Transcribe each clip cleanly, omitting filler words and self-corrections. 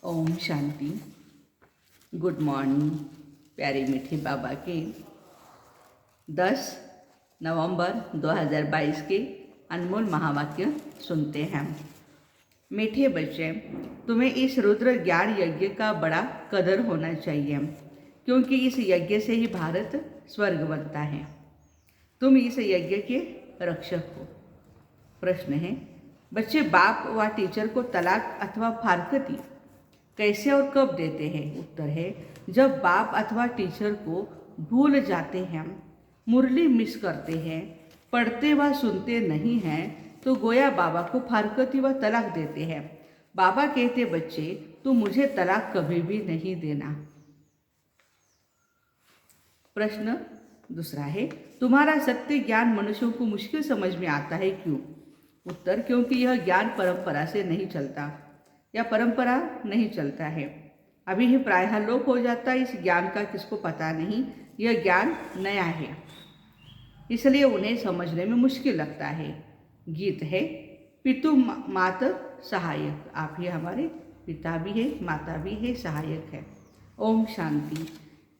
Om Shanti. Good morning प्यारे मीठे बाबा के 10 नवंबर 2022 के अनमोल महावाक्य सुनते हैं। मीठे बच्चे, तुम्हें इस रुद्र ज्ञान यज्ञ का बड़ा कदर होना चाहिए, क्योंकि इस यज्ञ से ही भारत स्वर्ग बनता है। तुम इस यज्ञ के रक्षक हो। प्रश्न है, बच्चे बाप व टीचर को तलाक अथवा फारकती कैसे और कब देते हैं? उत्तर है, जब बाप अथवा टीचर को भूल जाते हैं, मुरली मिस करते हैं, पढ़ते व सुनते नहीं हैं, तो गोया बाबा को फारकती व तलाक देते हैं। बाबा कहते, बच्चे तुम मुझे तलाक कभी भी नहीं देना। प्रश्न दूसरा है, तुम्हारा सत्य ज्ञान मनुष्यों को मुश्किल समझ में आता है, क्यों? उत्तर, क्योंकि यह ज्ञान परंपरा से नहीं चलता या परंपरा नहीं चलता है। अभी ही प्रायः लोप हो जाता है। इस ज्ञान का किसको पता नहीं, यह ज्ञान नया है, इसलिए उन्हें समझने में मुश्किल लगता है। गीत है, पितु मात सहायक। आप ही हमारे पिता भी है, माता भी है, सहायक है। ओम शांति।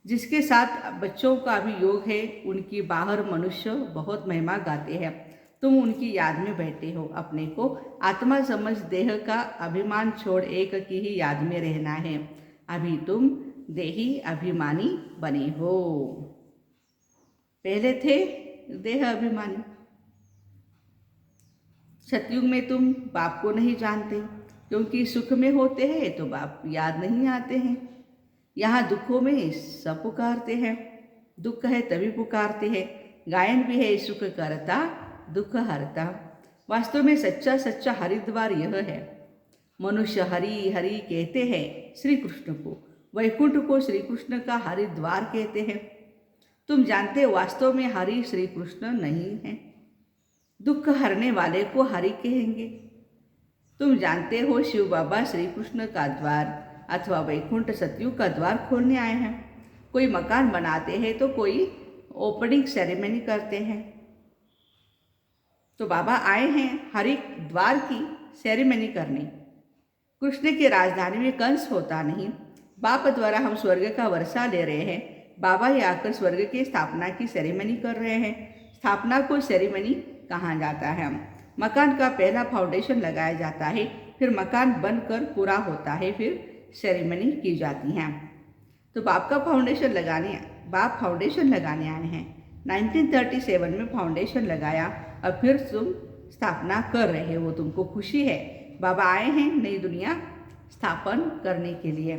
जिसके साथ बच्चों का भी योग है, उनकी बाहर मनुष्य बहुत महिमा गाते हैं। तुम उनकी याद में बैठे हो। अपने को आत्मा समझ देह का अभिमान छोड़ एक की ही याद में रहना है। अभी तुम देही अभिमानी बने हो, पहले थे देह अभिमानी। सतयुग में तुम बाप को नहीं जानते, क्योंकि सुख में होते हैं तो बाप याद नहीं आते हैं। यहाँ दुखों में सब पुकारते हैं, दुख है तभी पुकारते हैं। गायन भी है, सुख करता दुख हरता। वास्तव में सच्चा सच्चा हरिद्वार यह है। मनुष्य हरि हरि कहते हैं श्री कृष्ण को, वैकुंठ को श्री कृष्ण का हरिद्वार कहते हैं। तुम जानते हो वास्तव में हरि श्री कृष्ण नहीं है, दुख हरने वाले को हरि कहेंगे। तुम जानते हो शिव बाबा श्री कृष्ण का द्वार अथवा वैकुंठ सतयुग का द्वार खोलने आए हैं। कोई मकान बनाते हैं तो कोई ओपनिंग सेरेमनी करते हैं, तो बाबा आए हैं हरि द्वार की सेरेमनी करने। कृष्ण की राजधानी में कंस होता नहीं। बाप द्वारा हम स्वर्ग का वर्षा ले रहे हैं। बाबा ही आकर स्वर्ग की स्थापना की सेरेमनी कर रहे हैं। स्थापना को सेरेमनी कहा जाता है। मकान का पहला फाउंडेशन लगाया जाता है, फिर मकान बनकर पूरा होता है, फिर सेरेमनी की जाती है। तो बाप फाउंडेशन लगाने आए हैं। 1937 में फाउंडेशन लगाया और फिर तुम स्थापना कर रहे हो, तुमको खुशी है। बाबा आए हैं नई दुनिया स्थापन करने के लिए,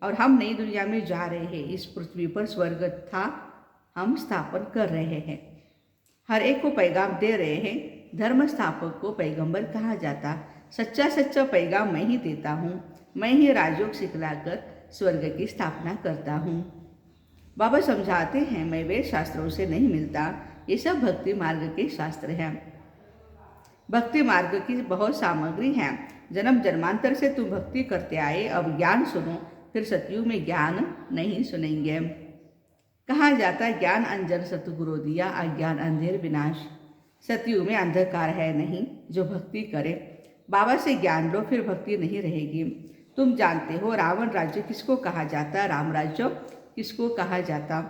और हम नई दुनिया में जा रहे हैं। इस पृथ्वी पर स्वर्ग था, हम स्थापन कर रहे हैं। हर एक को पैगाम दे रहे हैं। धर्म स्थापक को पैगंबर कहा जाता। सच्चा सच्चा पैगाम मैं ही देता हूँ। मैं ही राजयोग सिखलाकर स्वर्ग की स्थापना करता हूँ। बाबा समझाते हैं, मैं वेद शास्त्रों से नहीं मिलता, ये सब भक्ति मार्ग के शास्त्र हैं। भक्ति मार्ग की बहुत सामग्री है। जन्म जन्मांतर से तुम भक्ति करते आए, अब ज्ञान सुनो, फिर सतयुग में ज्ञान नहीं सुनेंगे। कहा जाता है, ज्ञान अंजन सतगुरु दिया, अज्ञान अंधेर विनाश। सतयुग में अंधकार है नहीं, जो भक्ति करे। बाबा से ज्ञान लो, फिर भक्ति नहीं रहेगी। तुम जानते हो रावण राज्य किसको कहा जाता, राम राज्य किसको कहा जाता।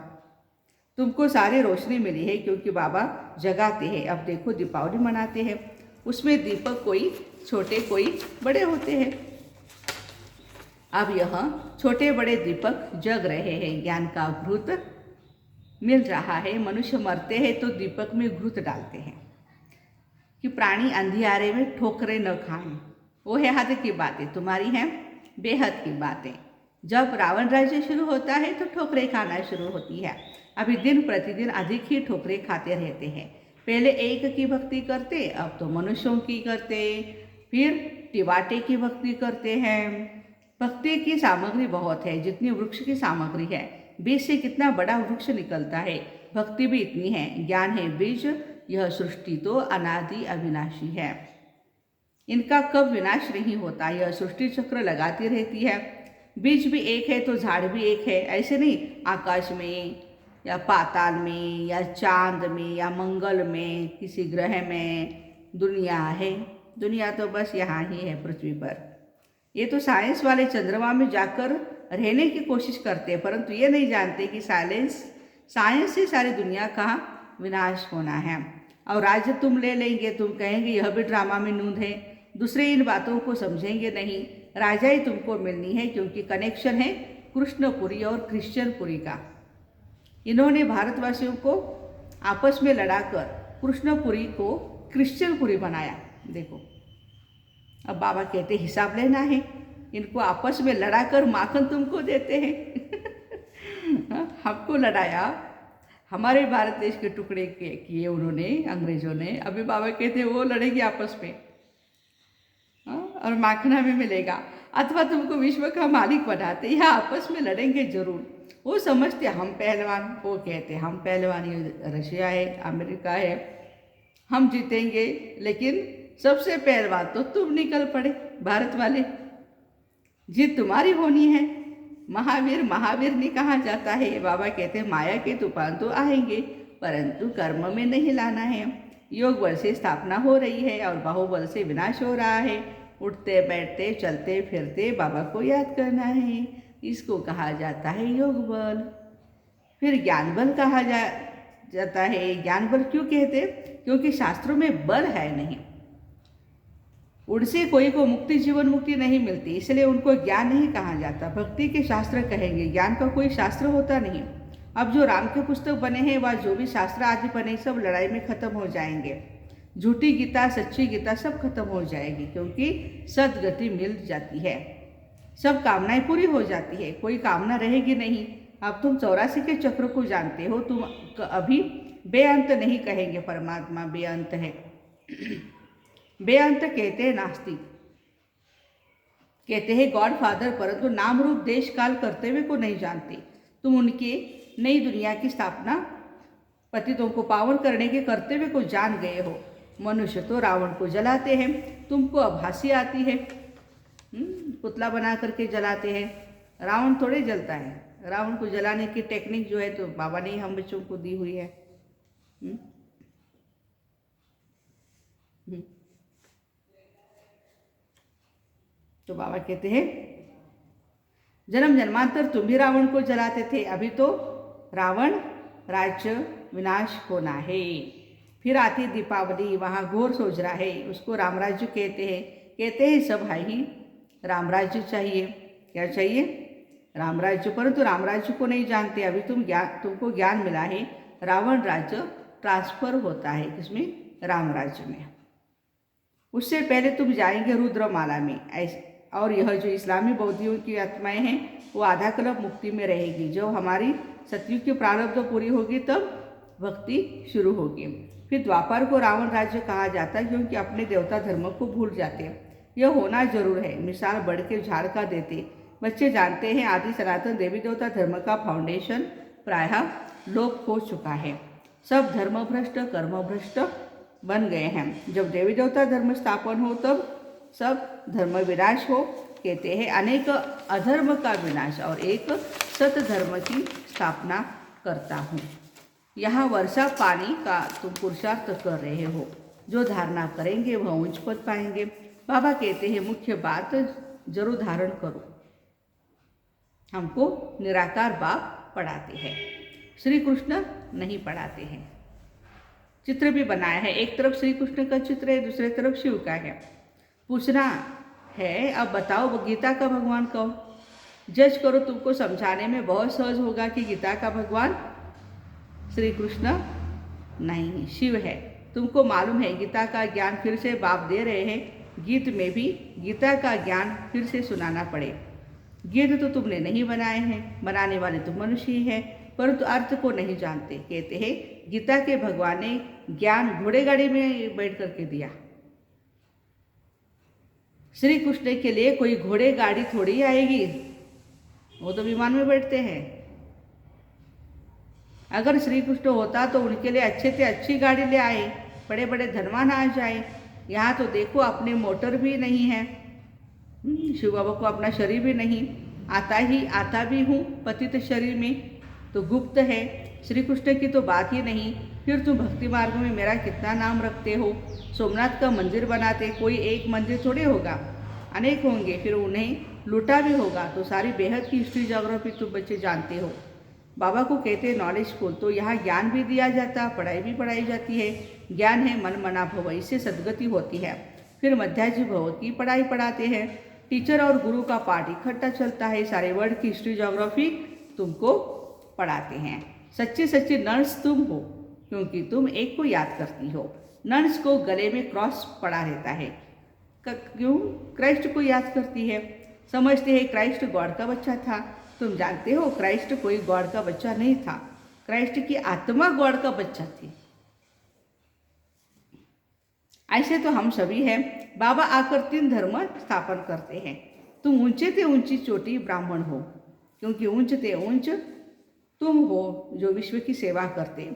तुमको सारी रोशनी मिली है, क्योंकि बाबा जगाते हैं। अब देखो दीपावली मनाते हैं, उसमें दीपक कोई छोटे कोई बड़े होते हैं। अब यह छोटे बड़े दीपक जग रहे हैं। ज्ञान का घृत मिल रहा है। मनुष्य मरते हैं तो दीपक में घृत डालते हैं कि प्राणी अंधियारे में ठोकरे न खाएं। वो है हद की बातें, तुम्हारी हैं बेहद की बातें। जब रावण राज्य शुरू होता है तो ठोकरे खाना शुरू होती है। अभी दिन प्रतिदिन अधिक ही ठोकरे खाते रहते हैं। पहले एक की भक्ति करते, अब तो मनुष्यों की करते, फिर टिवाटे की भक्ति करते हैं। भक्ति की सामग्री बहुत है, जितनी वृक्ष की सामग्री है। बीज से कितना बड़ा वृक्ष निकलता है, भक्ति भी इतनी है। ज्ञान है बीज, यह सृष्टि तो अनादि अविनाशी है। इनका कब विनाश नहीं होता, यह सृष्टि चक्र लगाती रहती है। बीज भी एक है तो झाड़ भी एक है, ऐसे नहीं आकाश में या पाताल में या चांद में या मंगल में, किसी ग्रह में दुनिया है। दुनिया तो बस यहाँ ही है पृथ्वी पर। ये तो साइंस वाले चंद्रमा में जाकर रहने की कोशिश करते हैं, परंतु ये नहीं जानते कि साइंस से सारी दुनिया का विनाश होना है। और राज्य तुम ले लेंगे, तुम कहेंगे यह भी ड्रामा में नूंद है। दूसरे इन बातों को समझेंगे नहीं। राजा ही तुमको मिलनी है, क्योंकि कनेक्शन है कृष्णपुरी और क्रिश्चियनपुरी का। इन्होंने भारतवासियों को आपस में लड़ाकर कृष्णपुरी को क्रिश्चियनपुरी बनाया। देखो, अब बाबा कहते हिसाब लेना है। इनको आपस में लड़ाकर माखन तुमको देते हैं। हमको लड़ाया, हमारे भारत देश के टुकड़े किए उन्होंने, अंग्रेजों ने। अभी बाबा कहते वो लड़ेंगे आपस में, और माखन हमें मिलेगा। अथवा तुमको विश्व का मालिक बनाते, यह आपस में लड़ेंगे जरूर। वो समझते हम पहलवान, वो कहते हम पहलवान, ये रशिया है, अमेरिका है, हम जीतेंगे। लेकिन सबसे पहलवान तो तुम निकल पड़े, भारत वाले। जीत तुम्हारी होनी है। महावीर महावीर नहीं कहा जाता है। बाबा कहते हैं माया के तूफान तो आएंगे, परंतु कर्म में नहीं लाना है। योग बल से स्थापना हो रही है और बाहुबल से विनाश हो रहा है। उठते बैठते चलते फिरते बाबा को याद करना है। इसको कहा जाता है योग बल। फिर ज्ञान बल कहा जाता है। ज्ञान बल क्यों कहते? क्योंकि शास्त्रों में बल है नहीं, उनसे कोई को मुक्ति, जीवन मुक्ति नहीं मिलती, इसलिए उनको ज्ञान नहीं कहा जाता। भक्ति के शास्त्र कहेंगे, ज्ञान का कोई शास्त्र होता नहीं। अब जो राम के पुस्तक बने हैं वह जो भी शास्त्र आदि बने सब लड़ाई में खत्म हो जाएंगे। झूठी गीता, सच्ची गीता सब खत्म हो जाएगी, क्योंकि सदगति मिल जाती है, सब कामनाएं पूरी हो जाती है, कोई कामना रहेगी नहीं। अब तुम 84 के चक्र को जानते हो, तुम अभी बेअंत नहीं कहेंगे परमात्मा बेअंत है। बेअंत कहते हैं नास्तिक, कहते हैं गॉड फादर, परंतु नाम रूप देश काल करते हुए को नहीं जानते। तुम उनके नई दुनिया की स्थापना पतितों को पावन करने के करते हुए को जान गए हो। मनुष्य तो रावण को जलाते हैं, तुमको अब हंसी आती है, पुतला बना करके जलाते हैं। रावण थोड़े जलता है, रावण को जलाने की टेक्निक जो है तो बाबा ने हम बच्चों को दी हुई है। तो बाबा कहते हैं जन्म जन्मांतर तुम भी रावण को जलाते थे, अभी तो रावण राज्य विनाश होना है। फिर आती दीपावली, वहाँ घोर सोजरा है, उसको रामराज्य कहते हैं सब भाई ही रामराज्य चाहिए। क्या चाहिए? रामराज्य। परंतु रामराज्य को नहीं जानते। अभी तुमको ज्ञान मिला है, रावण राज्य ट्रांसफर होता है किसमें? राम राज्य में। उससे पहले तुम जाएंगे रुद्रमाला में। ऐसे और यह जो इस्लामी बौद्धियों की आत्माएं हैं वो आधा कल्प मुक्ति में रहेगी। जब हमारी सतयुग की प्रारब्ध पूरी होगी तब भक्ति शुरू होगी। फिर द्वापर को रावण राज्य कहा जाता है, क्योंकि अपने देवता धर्म को भूल जाते हैं। यह होना जरूर है। मिसाल बढ़ के झाड़ का देते बच्चे जानते हैं आदि सनातन देवी देवता धर्म का फाउंडेशन प्रायः लोप हो चुका है। सब धर्म भ्रष्ट कर्म भ्रष्ट बन गए हैं। जब देवी देवता धर्म स्थापन हो तब सब धर्म विनाश हो। कहते हैं अनेक अधर्म का विनाश और एक सत धर्म की स्थापना करता हूँ। यहाँ वर्षा पानी का तुम पुरुषार्थ कर रहे हो। जो धारणा करेंगे वह उच्च पद पाएंगे। बाबा कहते हैं मुख्य बात जरूर धारण करो। हमको निराकार बाप पढ़ाते हैं, श्री कृष्ण नहीं पढ़ाते हैं। चित्र भी बनाया है, एक तरफ श्री कृष्ण का चित्र है, दूसरे तरफ शिव का है। पूछना है अब बताओ गीता का भगवान कौन? जज करो, तुमको समझाने में बहुत सहज होगा कि गीता का भगवान श्री कृष्ण नहीं शिव है। तुमको मालूम है गीता का ज्ञान फिर से बाप दे रहे हैं। गीत में भी गीता का ज्ञान फिर से सुनाना पड़े। गीत तो तुमने नहीं बनाए हैं, बनाने वाले तो मनुष्य ही हैं, परंतु अर्थ को नहीं जानते। कहते हैं गीता के भगवान ने ज्ञान घोड़े गाड़ी में बैठ करके दिया। श्री कृष्ण के लिए कोई घोड़े गाड़ी थोड़ी आएगी, वो तो विमान में बैठते हैं। अगर श्री कृष्ण होता तो उनके लिए अच्छे से अच्छी गाड़ी ले आए, बड़े बड़े धनवान आ जाए। यहाँ तो देखो अपने मोटर भी नहीं है, शिव बाबा को अपना शरीर भी नहीं, आता भी हूँ पतित शरीर में, तो गुप्त है। श्री कृष्ण की तो बात ही नहीं। फिर तुम भक्ति मार्ग में मेरा कितना नाम रखते हो। सोमनाथ का मंदिर बनाते, कोई एक मंदिर थोड़े होगा, अनेक होंगे, फिर उन्हें लूटा भी होगा। तो सारी बेहद की हिस्ट्री ज्योग्राफी तुम बच्चे जानते हो। बाबा को कहते हैं नॉलेज स्कूल। तो यहाँ ज्ञान भी दिया जाता, पढ़ाई भी पढ़ाई जाती है। ज्ञान है मन मना भव, इससे सदगति होती है। फिर मध्याजी भव की पढ़ाई पढ़ाते हैं। टीचर और गुरु का पाठ इकट्ठा चलता है। सारे वर्ल्ड की हिस्ट्री ज्योग्राफी तुमको पढ़ाते हैं। सच्ची सच्ची नर्स तुम हो, क्योंकि तुम एक को याद करती हो। नर्स को गले में क्रॉस पड़ा रहता है। क्यों? क्राइस्ट को याद करती है। समझते हैं क्राइस्ट गॉड का बच्चा था। तुम जानते हो क्राइस्ट कोई गॉड का बच्चा नहीं था। क्राइस्ट की आत्मा गॉड का बच्चा थी। ऐसे तो हम सभी हैं। बाबा आकर 3 धर्म स्थापन करते हैं। तुम ऊंचे ते ऊंची चोटी ब्राह्मण हो, क्योंकि ऊंच ते ऊंच तुम हो जो विश्व की सेवा करते,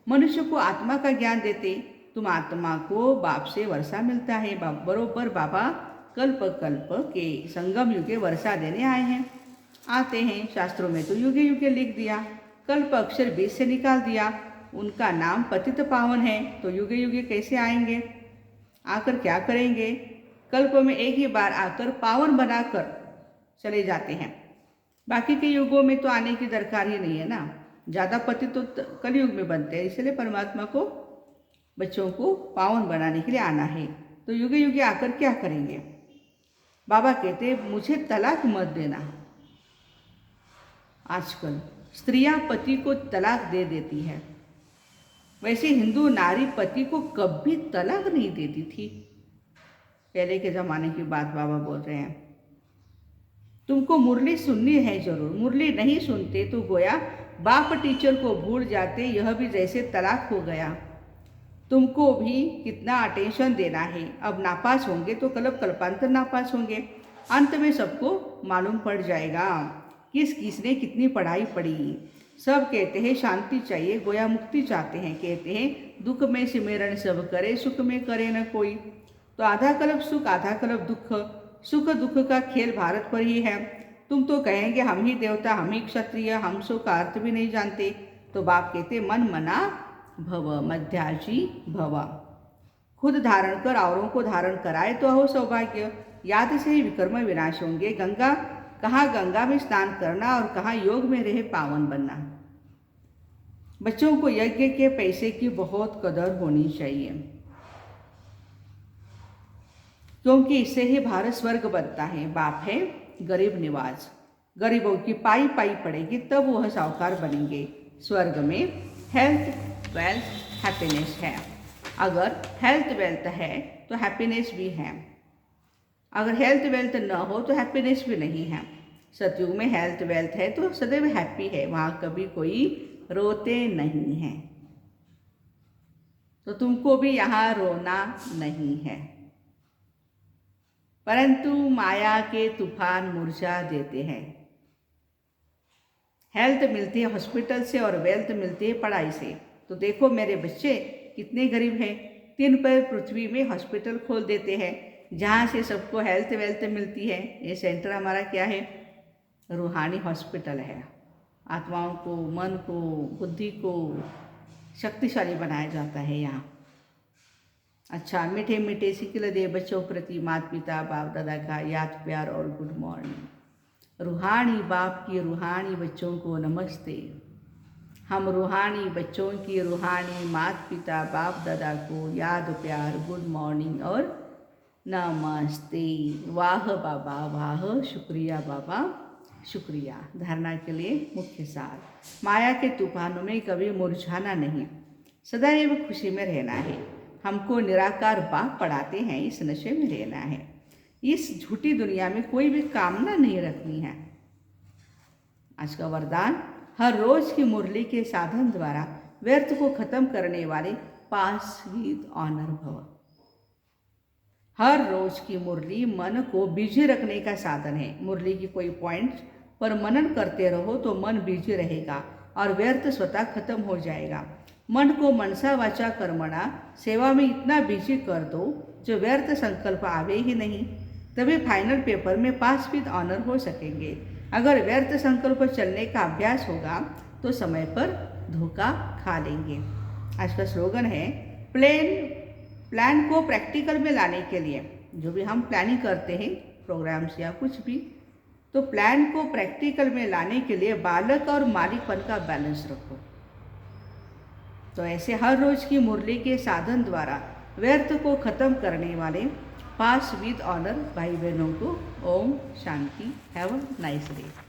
मनुष्य को आत्मा का ज्ञान देते। तुम आत्मा को बाप से वर्षा मिलता है। बरोबर बाबा कल्प कल्प के संगम युगे वर्षा देने आए हैं, आते हैं। शास्त्रों में तो युगे युगे लिख दिया, कल्प अक्षर बीच से निकाल दिया। उनका नाम पतित पावन है, तो युगे युगे कैसे आएंगे? आकर क्या करेंगे? कल्प में एक ही बार आकर पावन बनाकर चले जाते हैं। बाकी के युगों में तो आने की दरकार ही नहीं है ना। ज़्यादा पति तो कलयुग में बनते हैं, इसलिए परमात्मा को बच्चों को पावन बनाने के लिए आना है। तो युगे युगे आकर क्या करेंगे? बाबा कहते मुझे तलाक मत देना। आजकल स्त्रियां पति को तलाक दे देती है। वैसे हिंदू नारी पति को कभी तलाक नहीं देती थी। पहले के ज़माने की बात बाबा बोल रहे हैं। तुमको मुरली सुननी है जरूर। मुरली नहीं सुनते तो गोया बाप टीचर को भूल जाते। यह भी जैसे तलाक हो गया। तुमको भी कितना अटेंशन देना है। अब नापास होंगे तो कल्पांतर नापास होंगे। अंत में सबको मालूम पड़ जाएगा किसने कितनी पढ़ाई पढ़ी। सब कहते हैं शांति चाहिए, गोया मुक्ति चाहते हैं। कहते हैं दुख में सिमरन सब करे, सुख में करे न कोई। तो आधा कल्प सुख आधा कल्प दुख। सुख दुख का खेल भारत पर ही है। तुम तो कहेंगे हम ही देवता, हम ही क्षत्रिय, हम सो का अर्थ भी नहीं जानते। तो बाप कहते मन मना भव, मध्याजी भव। खुद धारण कर औरों को धारण कराए तो हो सौभाग्य। याद से ही विकर्म विनाश होंगे। गंगा कहाँ गंगा में स्नान करना और कहाँ योग में रहे पावन बनना। बच्चों को यज्ञ के पैसे की बहुत कदर होनी चाहिए, क्योंकि इससे ही भारत स्वर्ग बनता है। बाप है गरीब निवाज। गरीबों की पाई पाई पड़ेगी तब वह साहूकार बनेंगे। स्वर्ग में हेल्थ वेल्थ हैप्पीनेस है। अगर हेल्थ वेल्थ है तो हैप्पीनेस भी है। अगर हेल्थ वेल्थ न हो तो हैप्पीनेस भी नहीं है। सतयुग में हेल्थ वेल्थ है तो सदैव हैप्पी है। वहाँ कभी कोई रोते नहीं है। तो तुमको भी यहाँ रोना नहीं है, परंतु माया के तूफान मुरझा देते हैं। हेल्थ मिलती है हॉस्पिटल से और वेल्थ मिलती है पढ़ाई से। तो देखो मेरे बच्चे कितने गरीब हैं। 3 पैर पृथ्वी में हॉस्पिटल खोल देते हैं, जहाँ से सबको हेल्थ वेल्थ मिलती है। ये सेंटर हमारा क्या है? रूहानी हॉस्पिटल है। आत्माओं को, मन को, बुद्धि को शक्तिशाली बनाया जाता है यहाँ। अच्छा, मीठे मीठे सिखल दे बच्चों प्रति माता पिता बाप दादा का याद प्यार और गुड मॉर्निंग। रूहानी बाप की रूहानी बच्चों को नमस्ते। हम रूहानी बच्चों की रूहानी माता पिता बाप दादा को याद प्यार गुड मॉर्निंग और नमस्ते। वाह बाबा वाह, शुक्रिया बाबा शुक्रिया। धारणा के लिए मुख्य सार, माया के तूफानों में कभी मुरझाना नहीं, सदैव खुशी में रहना है। हमको निराकार बाप पढ़ाते हैं, इस नशे में रहना है। इस झूठी दुनिया में कोई भी कामना नहीं रखनी है। आज का वरदान, हर रोज की मुरली के साधन द्वारा व्यर्थ को खत्म करने वाले पास विद ऑनर भव। हर रोज की मुरली मन को बिजी रखने का साधन है। मुरली की कोई पॉइंट पर मनन करते रहो तो मन बिजी रहेगा और व्यर्थ स्वतः खत्म हो जाएगा। मन को मनसा वाचा कर्मणा सेवा में इतना बिजी कर दो जो व्यर्थ संकल्प आवे ही नहीं, तभी फाइनल पेपर में पास विद ऑनर हो सकेंगे। अगर व्यर्थ संकल्प चलने का अभ्यास होगा तो समय पर धोखा खा लेंगे। आज का स्लोगन है, प्लान को प्रैक्टिकल में लाने के लिए जो भी हम प्लानिंग करते हैं प्रोग्राम्स या कुछ भी, तो प्लान को प्रैक्टिकल में लाने के लिए बालक और मालिकपन का बैलेंस रखो। तो ऐसे हर रोज की मुरली के साधन द्वारा व्यर्थ को खत्म करने वाले पास विद ऑनर भाई बहनों को ओम शांति। Have a nice day.